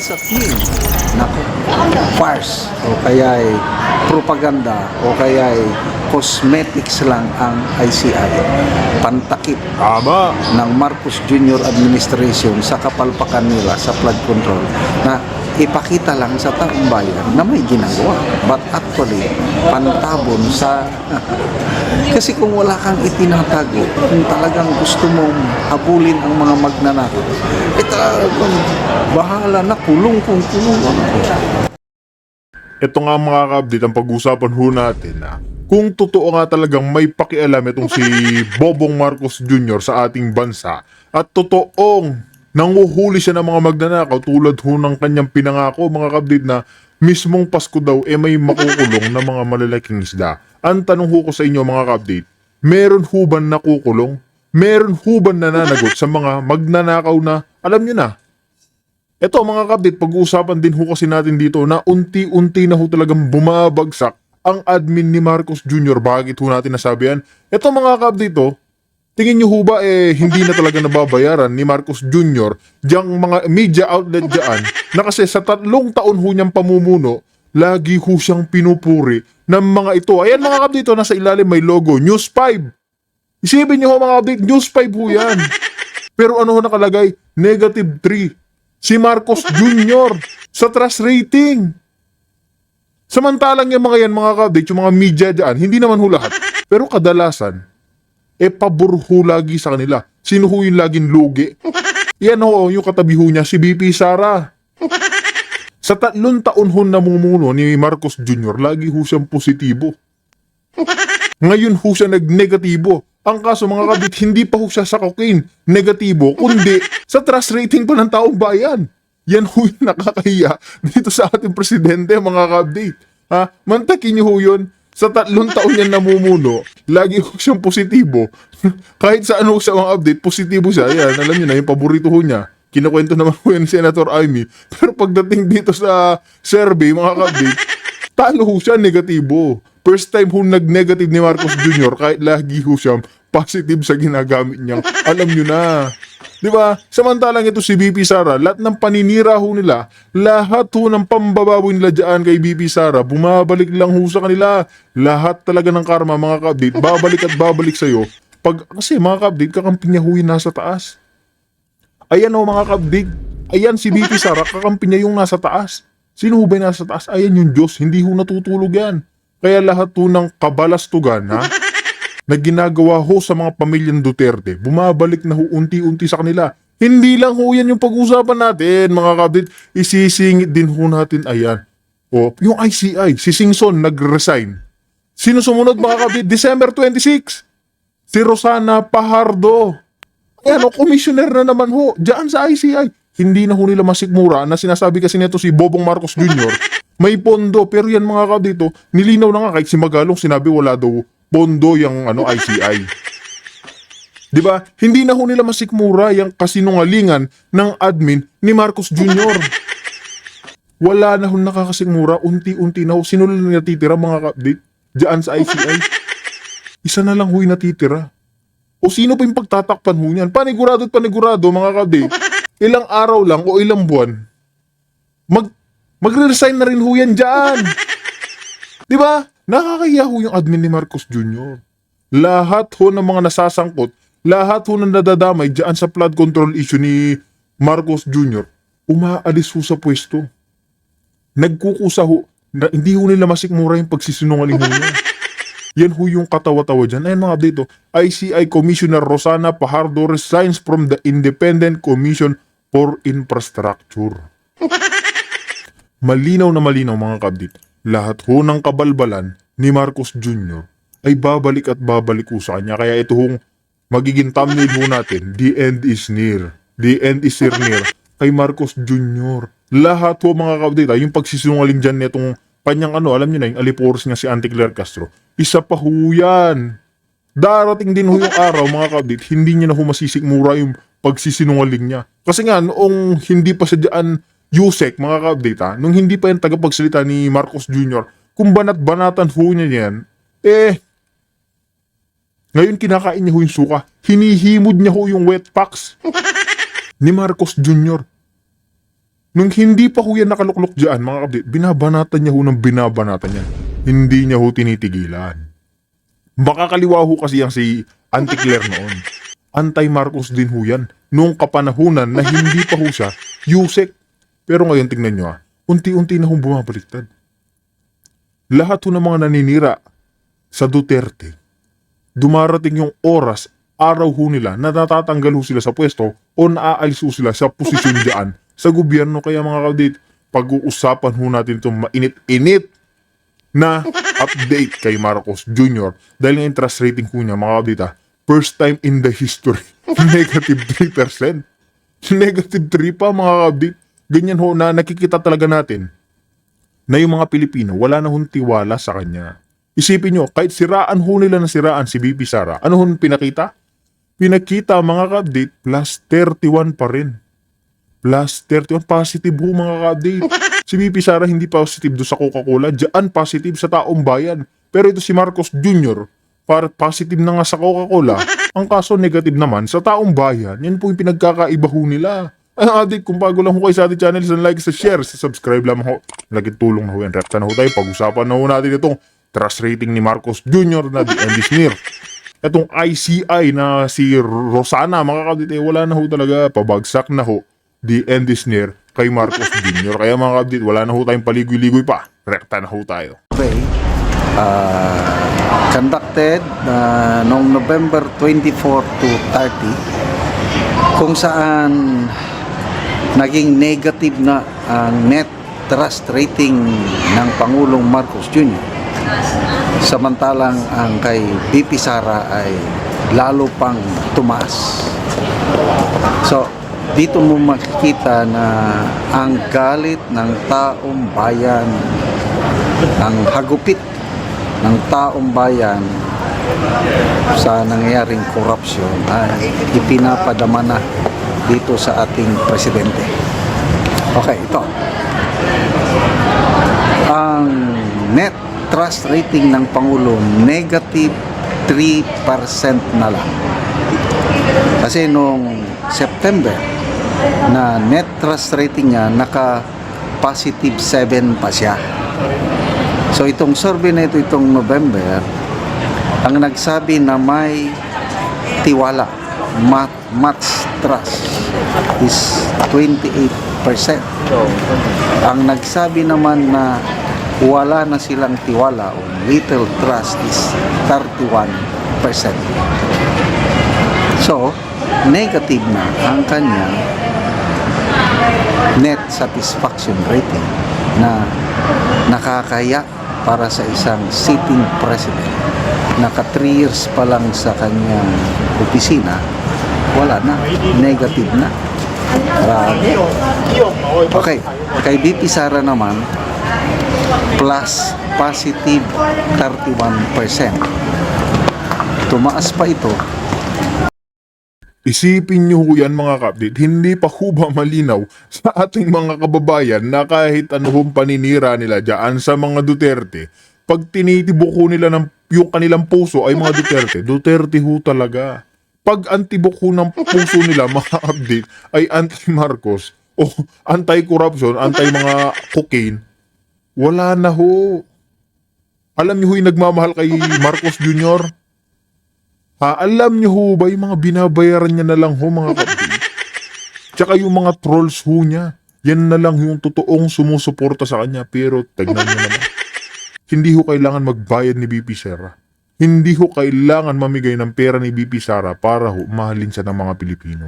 sa team. Nako, farce o kaya ay propaganda o kaya ay cosmetics lang ang ICI. Pantakip Tama. ng Marcos Jr. administration sa kapalpakan nila sa flood control na ipakita lang sa taong bayan na may ginagawa. But actually, pantabon sa... Kasi kung wala kang itinatago, kung talagang gusto mong habulin ang mga magnanakaw, bahala na, kulong kung kulong. Ito nga mga ka-update ang pag-usapan ho natin na kung totoo nga talagang may pakialam itong si Bobong Marcos Jr. sa ating bansa at totoong nanguhuli siya ng mga magnanakaw tulad ho ng kanyang pinangako mga ka-update na mismong Pasko daw may makukulong na mga malalaking isda. Ang tanong ho ko sa inyo mga ka-update, meron ho ba nakukulong? Meron ho ba nananagot sa mga magnanakaw na alam nyo na? Ito mga ka-update, pag-uusapan din ho kasi natin dito na unti-unti na ho talagang bumabagsak ang admin ni Marcos Jr. Bakit ho natin nasabi yan? Ito mga ka-update to, tingin nyo ho ba hindi na talaga nababayaran ni Marcos Jr. diyang mga media outlet dyan na kasi sa 3 taon ho niyang pamumuno, lagi ho siyang pinupuri ng mga ito. Ayan mga ka-update, nasa ilalim may logo, News 5. Isipin nyo ho mga update, News 5 ho yan. Pero ano ho nakalagay? -3. Si Marcos Jr. sa trust rating. Samantalang yung mga yan, mga ka-update, yung mga media dyan, hindi naman ho lahat. Pero kadalasan, pabor ho lagi sa kanila. Sino ho yung laging lugi? Yan ho, yung katabi ho niya, si BP Sara. Sa 3 taon ho namumuno ni Marcos Jr., lagi ho siyang positibo. Ngayon ho siya nag-negatibo. Ang kaso mga kabit, hindi pa ho siya sa cocaine negatibo, kundi sa trust rating pa ng taong bayan. Yan ho yung nakakahiya dito sa ating presidente mga ka-update. Ha? Mantakin niyo ho yun. Sa 3 taon yan namumuno, lagi ho siyang positibo. Kahit saan ho siya mga update, positibo siya. Yan, alam niyo na, yung paborito ho niya. Kinukwento naman ho yan Senator Amy. Pero pagdating dito sa survey mga ka-update, talo ho siya negatibo. First time ho nag-negative ni Marcos Jr. kahit lagi ho siya positive sa ginagamit niyang. Alam nyo na. Di ba? Samantalang ito si BP Sara, lahat ng paninira ho nila, lahat ho ng pambababoy nila dyan kay BP Sara, bumabalik lang ho sa kanila. Lahat talaga ng karma mga ka-update, babalik at babalik sa'yo. Kasi mga ka-update, kakampi niya ho yung nasa taas. Ayan ho mga ka-update, ayan si BP Sara, kakampi niya yung nasa taas. Sino ho ba yung nasa taas? Ayan yung Diyos, hindi ho natutulog yan. Kaya lahat ho ng kabalastugan na ginagawa ho sa mga pamilyang Duterte, bumabalik na ho unti-unti sa kanila. Hindi lang ho yan yung pag-usapan natin, mga kabit. Isisingit din ho natin, ayan. O, yung ICI, si Singson nag-resign. Sino sumunod mga kabit? December 26. Si Rosana Pahardo. Ayan o, commissioner na naman ho, dyan sa ICI. Hindi na ho nila masikmura na sinasabi kasi nito si Bobong Marcos Jr. May pondo, pero yan mga kabdito, nilinaw na nga kahit si Magalong sinabi wala daw pondo yung ICI. 'Di ba? Hindi na ho nila masikmura yung kasinungalingan ng admin ni Marcos Jr. Wala na ho nakakasikmura, unti-unti na ho. Sino lang natitira mga kabdit diyan sa ICI? Isa na lang ho yung natitira. O sino pa yung pagtatakpan ho niyan? Panigurado at panigurado mga kabdit. Ilang araw lang o ilang buwan, magre-resign na rin ho yan dyan. Di ba? Nakakahiya ho yung admin ni Marcos Jr. Lahat ho ng mga nasasangkot, lahat ho ng nadadamay dyan sa flood control issue ni Marcos Jr., umaalis ho sa pwesto. Nagkukusa ho, na hindi ho nila masikmura yung pagsisinungaling ho niya. Yan ho yung katawa-tawa dyan. Ayan mga update ho. ICI Commissioner Rosana Pahardo resigns from the Independent Commission for Infrastructure. Malinaw na malinaw mga kabdit. Lahat ho ng kabalbalan ni Marcos Jr. ay babalik at babalik ho sa kanya. Kaya ito hong magiging thumbnail ho natin. The end is near. The end is near kay Marcos Jr. Lahat ho mga kabdit. Yung pagsisinungaling dyan nitong kanyang alam nyo na yung aliporos nga si Auntie Claire Castro. Isa pa ho yan. Darating din ho yung araw mga kabdit. Hindi niya na ho masisikmura yung pagsisinungaling niya. Kasi nga noong hindi pa siya dyan Yusek, mga ka-update nung hindi pa yung tagapagsalita ni Marcos Jr., kung banat-banatan ho niya yan, ngayon kinakain niya ho yung suka. Hinihimod niya ho yung wet packs ni Marcos Jr. Nung hindi pa ho yan nakaluklok dyan, mga kapatid, binabanatan niya ho ng binabanatan yan. Hindi niya ho tinitigilan. Makakaliwa ho kasi yang si Auntie Claire noon. Anti-Marcos din ho yan. Noong kapanahunan na hindi pa ho siya, Yusek. Pero ngayon tingnan nyo unti-unti na ho bumabaliktad. Lahat ho ng mga naninira sa Duterte, dumarating yung oras, araw ho nila na natatanggal ho sila sa pwesto o naaalis ho sila sa posisyon dyan sa gobyerno. Kaya mga kapatid, pag-uusapan ho natin itong mainit-init na update kay Marcos Jr. Dahil ng interest rating ho niya, mga kapatid, first time in the history, negative 3%. Negative 3 pa, mga kapatid. Ganyan ho na nakikita talaga natin na yung mga Pilipino, wala na hong tiwala sa kanya. Isipin nyo, kahit siraan ho nila na siraan si BP Sara, ano hong pinakita? Pinakita, mga ka-update, plus 31 pa rin. Plus 31, positive ho, mga ka-update. Si BP Sara hindi positive do sa Coca-Cola, diyan positive sa taong bayan. Pero ito si Marcos Jr., para positive na nga sa Coca-Cola, ang kaso negative naman sa taong bayan. Yan po yung pinagkakaiba ho nila. Ay, update, kung bago lang ho kayo sa ating channel, sa like, sa share, sa subscribe lang ho. Laging tulong na ho yan. Repta na ho tayo. Pag-usapan na ho natin itong trust rating ni Marcos Jr. na the end is near. Itong ICI na si Rosana, mga kapatid, wala na ho talaga. Pabagsak na ho. The end is near kay Marcos Jr. Kaya mga kapatid, wala na ho tayong paligoy-ligoy pa. Rekta na ho tayo. Okay. Conducted noong November 24 to 30, kung saan naging negative na ang net trust rating ng Pangulong Marcos Jr. Samantalang ang kay BP Sara ay lalo pang tumaas. So, dito mo makikita na ang galit ng taong bayan, ang hagupit ng taong bayan sa nangyayaring korupsyon ay ipinapadama na dito sa ating presidente. Okay, ito. Ang net trust rating ng Pangulo, negative 3% na lang. Kasi noong September, na net trust rating niya, naka-positive 7 pa siya. So itong survey na ito, itong November, ang nagsabi na may tiwala, much trust, is 28%. Ang nagsabi naman na wala na silang tiwala o little trust is 31%. So, negative na ang kanyang net satisfaction rating na nakakaya para sa isang sitting president. Naka 3 years pa lang sa kanyang opisina, wala na, negative na. Okay, kay BP Sara naman, plus positive 31%. Tumaas pa ito. Isipin nyo ho yan, mga kapatid, hindi pa ho ba malinaw sa ating mga kababayan na kahit anong paninira nila dyan sa mga Duterte, pag tinitibok ho nila ng yung kanilang puso ay mga Duterte, Duterte ho talaga. Pag antibok ho ng puso nila, mga update, ay anti-Marcos o anti-corruption, anti-mga cocaine, wala na ho. Alam niyo ho yung nagmamahal kay Marcos Jr.? Alam niyo ho ba yung mga binabayaran niya na lang ho, mga kapatid? Tsaka yung mga trolls ho niya, yan na lang yung totoong sumusuporta sa kanya. Pero tignan niyo naman, hindi ho kailangan magbayad ni BP Sara. Hindi ho kailangan mamigay ng pera ni BP Sara para ho mahalin siya ng mga Pilipino.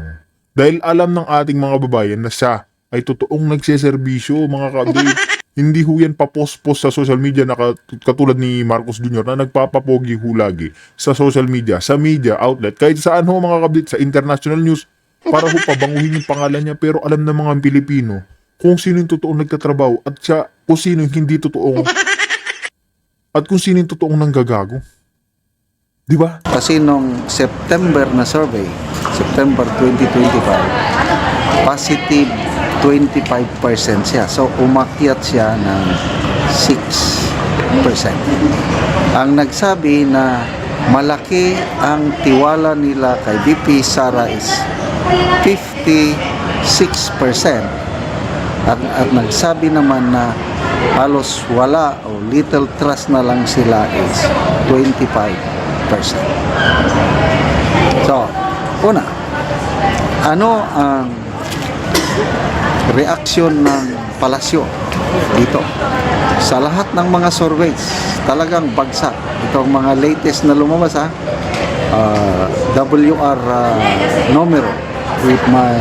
Dahil alam ng ating mga babayan na siya ay totoong nagseserbisyo, mga kapatid. Hindi ho yan papost-post sa social media na katulad ni Marcos Jr. na nagpapapogi ho lagi sa social media, sa media outlet, kahit saan ho, mga kablit, sa international news, para ho pabanguhin yung pangalan niya. Pero alam ng mga Pilipino kung sino yung totoong nagtatrabaho at siya kung sino yung hindi totoong at kung sino yung totoong nanggagago. Di ba? Kasi nung September na survey, September 2025, positive 25% siya. So, umakyat siya ng 6%. Ang nagsabi na malaki ang tiwala nila kay BP Sara is 56%. At nagsabi naman na halos wala o little trust na lang sila is 25%. So, una, ano ang reaksyon ng palasyo dito? Sa lahat ng mga surveys, talagang bagsak. Itong mga latest na lumabas WR numero, if my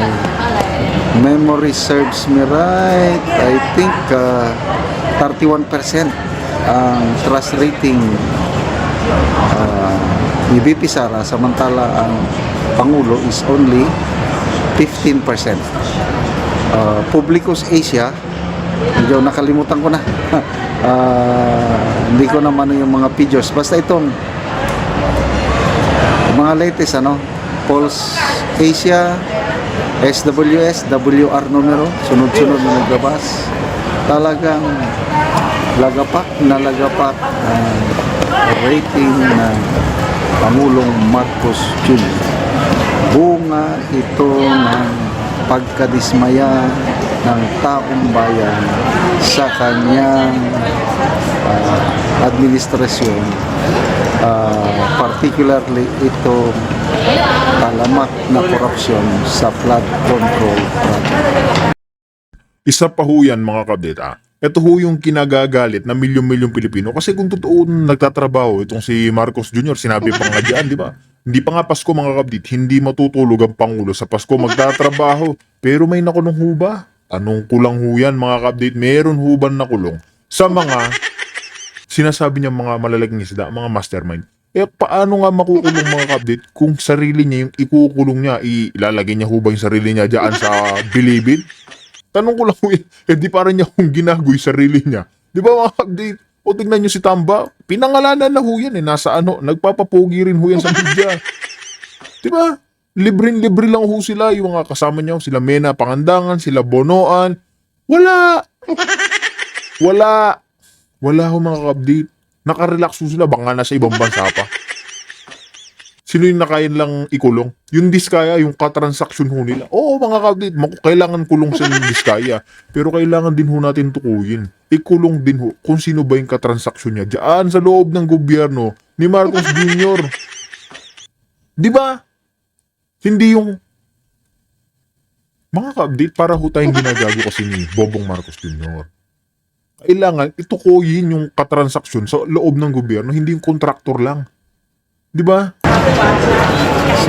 memory serves me right, I think 31% ang trust rating ni VP Sara, samantala ang Pangulo is only 15%. Publicus Asia, medyo nakalimutan ko na. Hindi ko naman yung mga figures. Basta itong mga latest Pulse Asia, SWS, WR numero, sunod-sunod na naglabas. Talagang lagapak rating ng Pangulong Marcos Jr. Bunga ito ng pagkadismaya ng taong bayan sa kanyang administrasyon, particularly ito talamak na korupsyon sa flood control project. Isa pa ho yan mga kabit. Ito ho yung kinagagalit na milyon-milyong Pilipino. Kasi kung totoo nagtatrabaho itong si Marcos Jr., sinabi pa nga dyan, di ba? Hindi pa nga Pasko mga kabit, hindi matutulog ang Pangulo sa Pasko magtatrabaho. Pero may nakulong ho ba? Anong kulang ho yan mga kabit? Meron ho ba nakulong sa mga sinasabi niya mga malalaking isda, mga mastermind? Paano nga makukulong mga kabit kung sarili niya yung ikukulong niya, ilalagay niya ho ba yung sarili niya dyan sa bilibid? Tanong ko lang, di para niya kung ginagoy sarili niya. Di ba mga update? O tignan nyo si Tamba, pinangalanan na ho yan nasa nagpapapogi rin ho yan sa media. Di ba? Libre-libre lang ho sila, yung mga kasama niya, sila Mena Pangandangan, sila Bonoan. Wala ho mga update. Nakarelax ho sila, baka nasa ibang bansa pa. Sino yung nakain lang ikulong? Yung Diskaya, yung katransaksyon ho nila. Oo mga kabit, kailangan kulong sa yung Diskaya. Pero kailangan din ho natin tukuyin. Ikulong din ho kung sino ba yung katransaksyon niya diyan sa loob ng gobyerno ni Marcos Jr. Di ba? Hindi yung mga ka-update para ho tayong ginagago kasi ni Bobong Marcos Jr. Kailangan itukuyin yung katransaksyon sa loob ng gobyerno, hindi yung kontraktor lang. Di ba? So,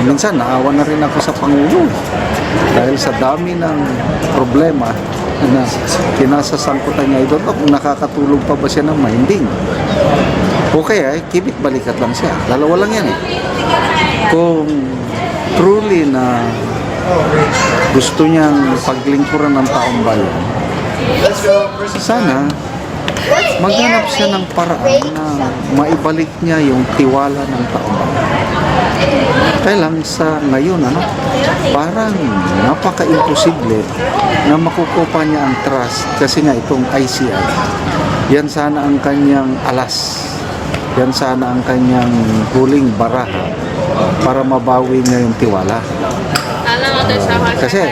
minsan naawa na rin ako sa Pangulo dahil sa dami ng problema na kinasasangkutan niya. Ito kung nakakatulog pa ba siya ng minding. Okay, kibit balikat lang siya. Dalawa lang yan Kung truly na gusto niyang paglingkuran ng taong bayan, sana maghanap siya ng paraan na maibalik niya yung tiwala ng taong bayan. Kaya lang sa ngayon, parang napaka-imposible na makukuha niya ang trust kasi nga itong ICI. Yan sana ang kanyang alas. Yan sana ang kanyang huling baraha para mabawi niya yung tiwala. Kasi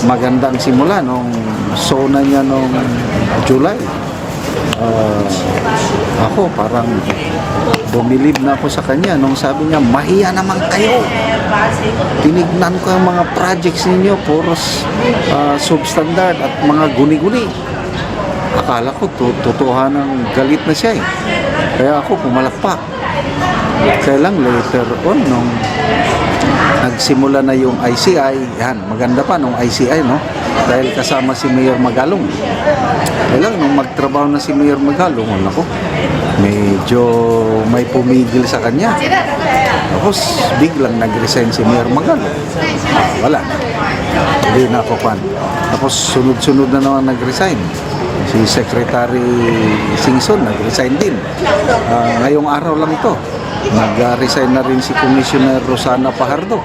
magandang simula nung sona niya nung July. Ako parang bumilib na ako sa kanya nung sabi niya, mahiya naman kayo. Tinignan ko ang mga projects ninyo, puros substandard at mga guni-guni. Akala ko totohanan galit na siya Kaya ako pumalakpak. Kaya lang later on nung nagsimula na yung ICI, yan, maganda pa nung ICI, dahil kasama si Mayor Magalong. Kaya lang, nung magtrabaho na si Mayor Magalong, medyo may pumigil sa kanya. Tapos, biglang nag-resign si Mayor Magalong. Wala na. Hindi na ako pan. Tapos, sunod-sunod na naman nag-resign. Si Secretary Singson nag-resign din. Ngayong araw lang ito. Nag-resign na rin si Commissioner Rosana Pajardo.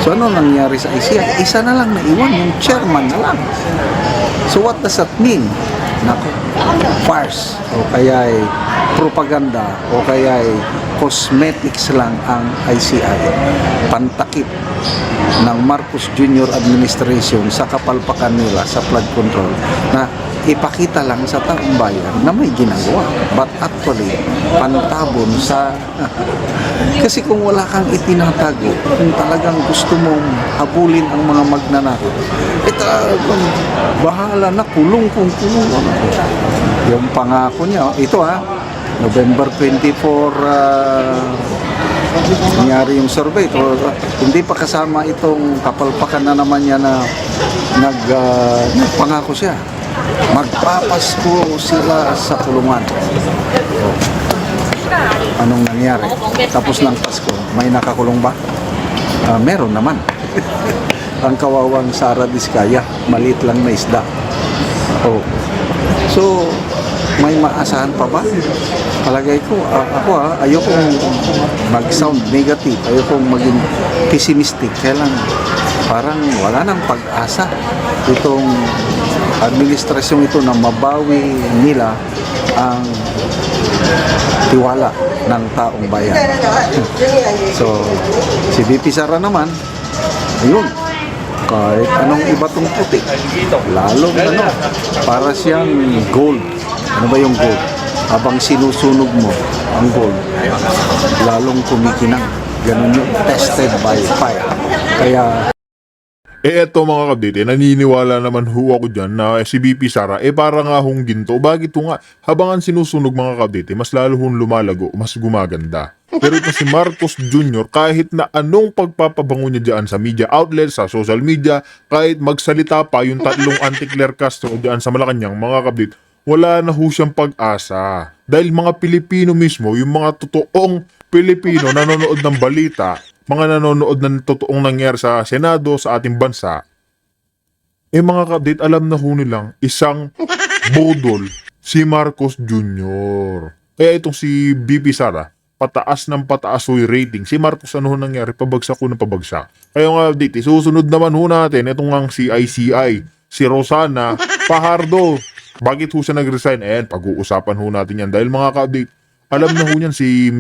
So ano nangyari sa ICI? Isa na lang naiwan, yung chairman na lang. So what does that mean? Naku, farce o kaya ay propaganda o kaya ay cosmetics lang ang ICI, pantakip ng Marcos Jr. administration sa kapalpakan nila sa flood control na ipakita lang sa taong bayan na may ginagawa, but actually pantabon sa kasi kung wala kang itinatago, kung talagang gusto mong habulin ang mga magnanakaw, bahala na, kulong kung kulong ako. Yung pangako niya, ito November 24 nangyari yung survey. Hindi pa kasama itong kapalpakan na naman niya na nagpangako siya. Magpapasko sila sa kulungan. Anong nangyari? Tapos ng Pasko, may nakakulong ba? Meron naman. Ang kawawang Sara Diskaya, maliit lang na isda. So, may maasahan pa ba? Palagay ko, ayokong mag-sound negative, ayokong maging pessimistic. Kaya lang, parang wala nang pag-asa itong administrasyon ito na mabawi nila ang tiwala ng taong bayan. So, si VP Sara naman, ayun, kahit anong iba tong puti, lalong para siyang gold. Ano ba yung gold? Habang sinusunog mo ang gold, lalong kumikinang. Ganun yung tested by fire. Kaya Eto mga kabdite, naniniwala naman ho ako dyan na si BP Sara, para nga hong ginto. Bakit ho nga, habangan sinusunog mga kabdite, mas lalo hong lumalago, mas gumaganda. Pero ito si Marcos Jr., kahit na anong pagpapabango niya dyan sa media outlets, sa social media, kahit magsalita pa yung tatlong anti-Claire Castro dyan sa Malacanang, mga kabdite, wala na ho siyang pag-asa. Dahil mga Pilipino mismo, yung mga totoong Pilipino nanonood ng balita, mga nanonood ng totoong nangyari sa Senado, sa ating bansa, mga kabdate, alam na ho nilang isang bodol si Marcos Jr. Kaya itong si BP Sara, pataas ng pataas ho yung rating. Si Marcos, ano ho nangyari? Pabagsak ho ng pabagsak. Kaya nga kabdate, susunod naman ho natin itong ang si ICI, si Rosana Fajardo. Bakit ho siya nag-resign? Pag-uusapan ho natin yan. Dahil mga kabdate, alam na ho niyan si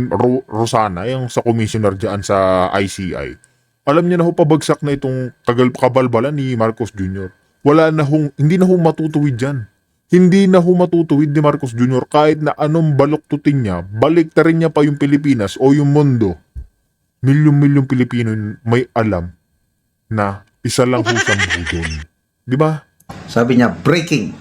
Rosana, yung sa commissioner dyan sa ICI. Alam niya na ho pabagsak na itong kabalbalan ni Marcos Jr. Hindi na ho matutuwid dyan. Hindi na ho matutuwid ni Marcos Jr. kahit na anong baluktutin niya, baliktarin niya pa yung Pilipinas o yung mundo. Milyong-milyong Pilipino may alam na isa lang ho siyang budol. Di ba? sabi niya, breaking.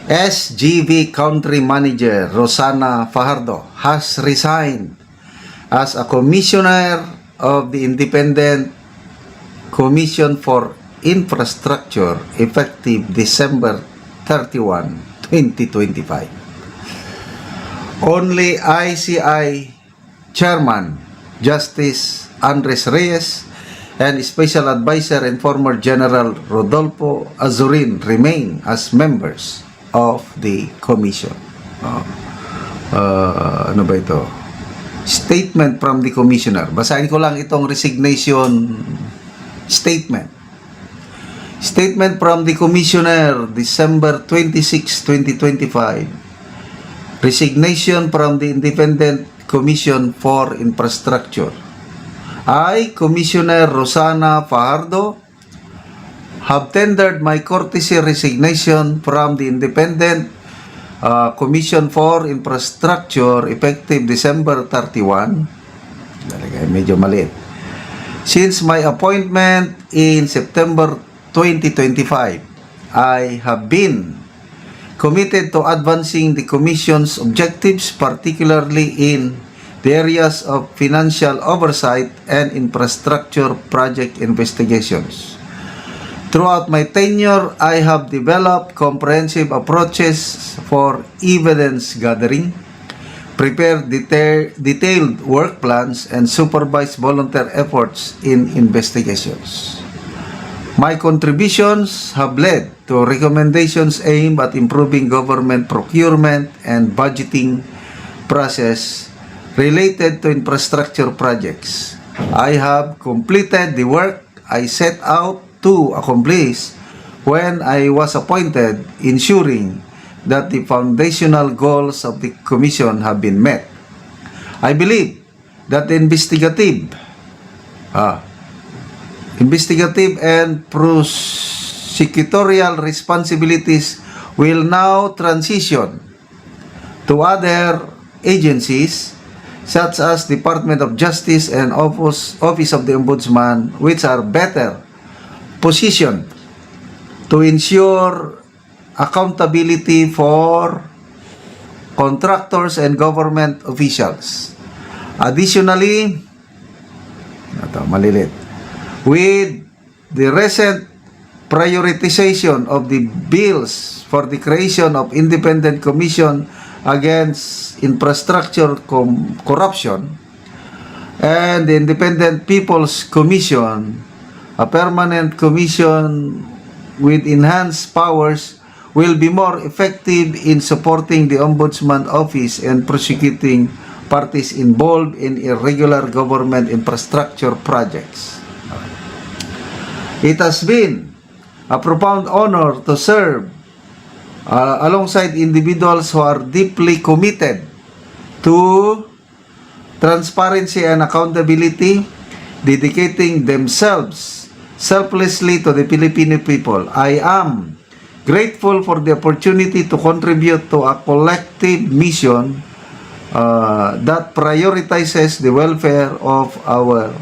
SGV Country Manager Rosana Fajardo has resigned as a commissioner of the Independent Commission for Infrastructure effective December 31, 2025. Only ICI Chairman Justice Andres Reyes and Special Advisor and former General Rodolfo Azurin remain as members of the commission. Ano ba ito? Statement from the commissioner. Basahin ko lang itong resignation statement. Statement from the commissioner, December 26, 2025. Resignation from the Independent Commission for Infrastructure. I, Commissioner Rosana Fajardo, have tendered my courtesy resignation from the Independent Commission for Infrastructure effective December 31. Medyo maliit. Since my appointment in September 2025, I have been committed to advancing the Commission's objectives, particularly in the areas of financial oversight and infrastructure project investigations. Throughout my tenure, I have developed comprehensive approaches for evidence gathering, prepared detailed work plans, and supervised volunteer efforts in investigations. My contributions have led to recommendations aimed at improving government procurement and budgeting process related to infrastructure projects. I have completed the work I set out to accomplish when I was appointed, ensuring that the foundational goals of the Commission have been met. I believe that the investigative and prosecutorial responsibilities will now transition to other agencies such as Department of Justice and Office of the Ombudsman, which are better positioned to ensure accountability for contractors and government officials. Additionally, with the recent prioritization of the bills for the creation of independent commission against infrastructure corruption and the Independent People's Commission, a permanent commission with enhanced powers will be more effective in supporting the Ombudsman Office and prosecuting parties involved in irregular government infrastructure projects. It has been a profound honor to serve alongside individuals who are deeply committed to transparency and accountability, dedicating themselves selflessly to the Filipino people. I am grateful for the opportunity to contribute to a collective mission that prioritizes the welfare of our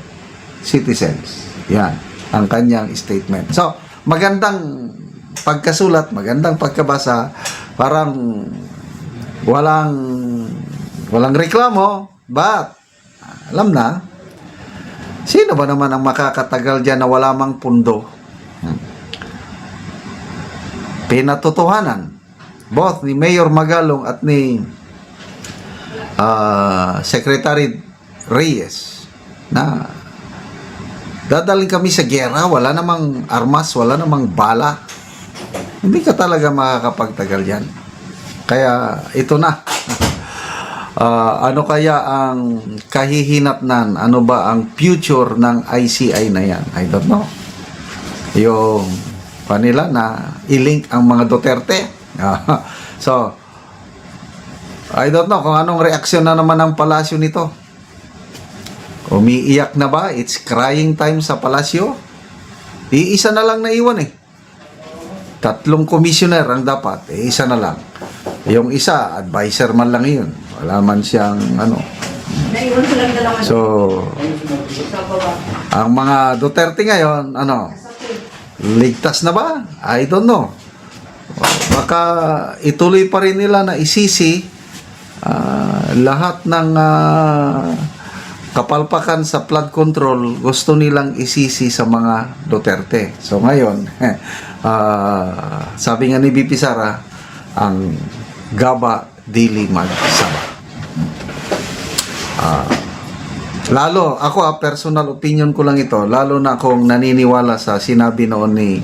citizens. Yan ang kanyang statement. So, magandang pagkasulat, magandang pagkabasa, parang walang reklamo, but alam na, sino ba naman ang makakatagal dyan na wala mang pundo? Pinatotohanan both ni Mayor Magalong at ni Secretary Reyes na dadalhin kami sa giyera, wala namang armas, wala namang bala. Hindi ka talaga makakapagtagal yan. Kaya ito na. Ano kaya ang kahihinatnan? Ano ba ang future ng ICI na yan? I don't know. Yung nila na i-link ang mga Duterte. So, I don't know kung anong reaksyon na naman ng palasyo nito. Umiiyak na ba? It's crying time sa palasyo? Iisa na lang naiwan eh. 3 commissioner ang dapat. Isa na lang. Yung isa, advisor man lang yun. Wala man siyang So, ang mga Duterte ngayon, ligtas na ba? I don't know. Baka ituloy pa rin nila na isisi lahat ng kapalpakan sa flood control, gusto nilang isisi sa mga Duterte. So ngayon, sabi nga ni BP Sara, ang gaba dili magsaba. Lalo, ako personal opinion ko lang ito, lalo na akong naniniwala sa sinabi noon ni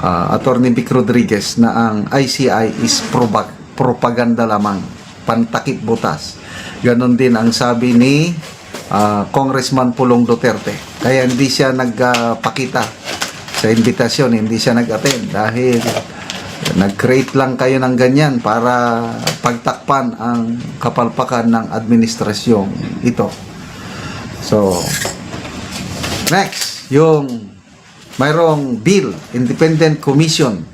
Attorney Vic Rodriguez na ang ICI is propaganda lamang, pantakip butas. Ganon din ang sabi ni Congressman Pulong Duterte. Kaya hindi siya nagpakita sa invitasyon, hindi siya nag-attend dahil nag-create lang kayo ng ganyan para pagtakpan ang kapalpakan ng administrasyong ito. So, next, yung mayroong bill, Independent Commission,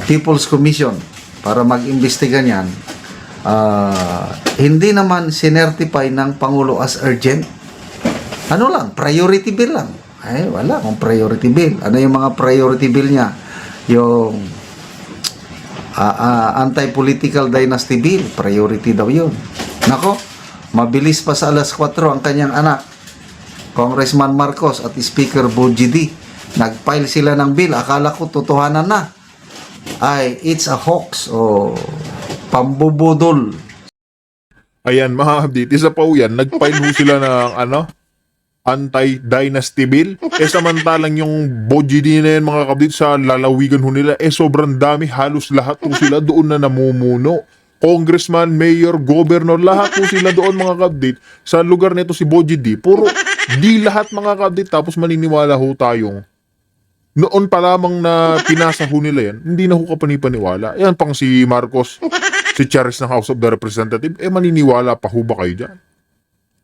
People's Commission, para mag-imbestiga niyan. Hindi naman sinertify ng Pangulo as urgent. Ano lang, priority bill lang. Ay, wala akong priority bill. Ano yung mga priority bill niya? Yung anti-political dynasty bill, priority daw yun. Nako, mabilis pa sa alas 4 ang kanyang anak, Congressman Marcos at Speaker Boji D. Nag-file sila ng bill. Akala ko totohanan na. Ay, it's a hoax o pambubudol. Ayan mga kabdit, isa pa yan, nag-file ho sila ng anti-dynasty bill. Samantalang yung Boji na yan mga kabdit sa lalawigan ho nila, sobrang dami, halos lahat ho sila doon na namumuno. Congressman, mayor, governor, lahat po sila doon mga kabdit. Sa lugar nito si Boji D, puro di lahat mga kabdit, tapos maniniwala ho tayong Noon pa lamang na pinasa ho nila yan, hindi na ho kapanipaniwala. Yan pang si Marcos, si Charis ng House of the Representative, maniniwala pa ho ba kayo dyan?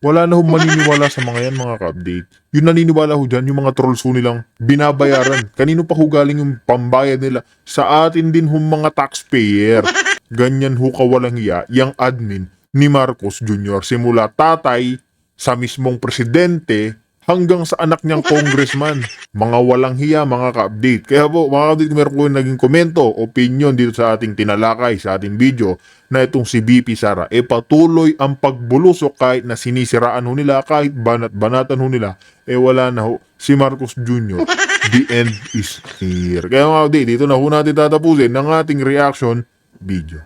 Wala na ho maniniwala sa mga yan, mga ka-update. Yung naniniwala ho dyan, yung mga trolls ho nilang binabayaran. Kanino pa ho galing yung pambayad nila? Sa atin din ho mga taxpayer. Ganyan ho kawalang hiya, yung admin ni Marcos Jr. Simula tatay sa mismong presidente hanggang sa anak niyang congressman. Mga walang hiya, mga ka-update. Kaya po, mga ka-update, meron ko yung naging komento, opinion dito sa ating tinalakay, sa ating video, na itong si BP Sara, patuloy ang pagbulusok kahit na sinisiraan ho nila, kahit banat-banatan ho nila, wala na ho. Si Marcos Jr., the end is here. Kaya mga ka-update, dito na ho natin tatapusin ng ating reaction video.